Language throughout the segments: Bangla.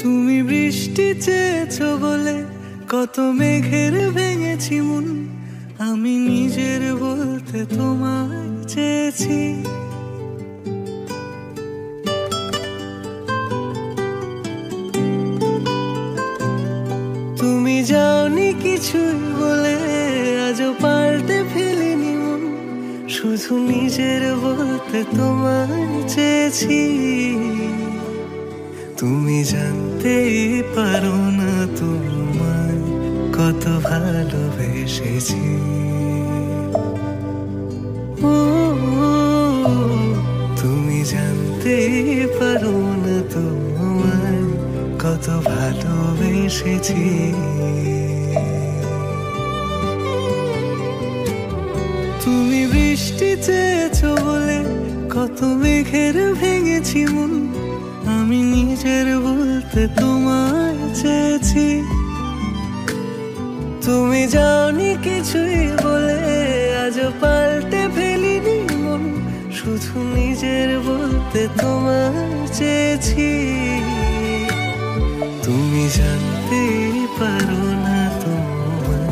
তুমি বৃষ্টি চেয়েছো বলে কত মেঘের ভেঙেছি মন, আমি নিজের বলতে তোমায় চেয়েছি। তুমি যাওনি কিছুই বলে আজও পাল্টে ফেলিনি মন, শুধু নিজের বলতে তোমায় চেয়েছি। তুমি জানতেই পারো না তোমায় কত ভালোবেসেছি। ও তুমি জানতেই পারো না তোমায় কত ভালোবেসেছি। তুমি বৃষ্টি চেয়েছো বলে কত মেঘের ভেঙেছি মন, আমি নিজের বলতে তোমায় চেয়েছি। তুমি যাওনি কিছুই বলে আজও পাল্টে ফেলিনি মন, শুধু নিজের বলতে তোমায় চেয়েছি। তুমি জানতেই পারো না তোমায়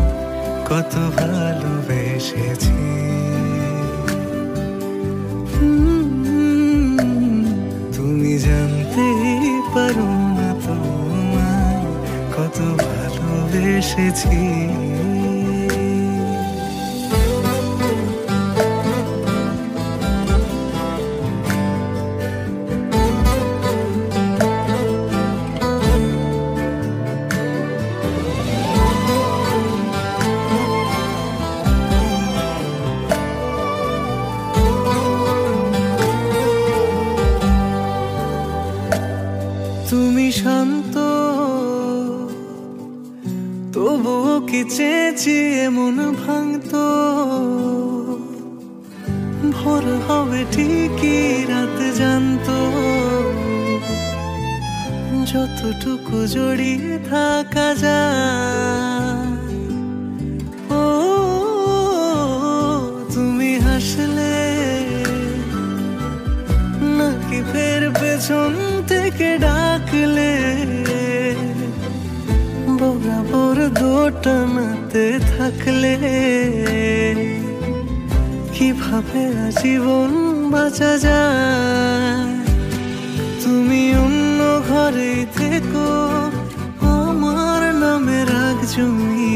কত ভালোবেসেছি। তুমি জানতেই পারো না তোমায় কত ভালোবেসেছি। তুমি শান্ত তবুও কি চেয়েছি এমন ভাঙতো, ভোর হবে ঠিকই রাত জানতো, যতটুকু জড়িয়ে থাকা যায়। ও তুমি হাসলে নাকি ফের পেছন থেকে ডাকলে, বরাবর দোটানাতে থাকলে কিভাবে আজীবন বাঁচা যায়। তুমি অন্য ঘরে থেকো, আমার নামে রাগ জমিয়ে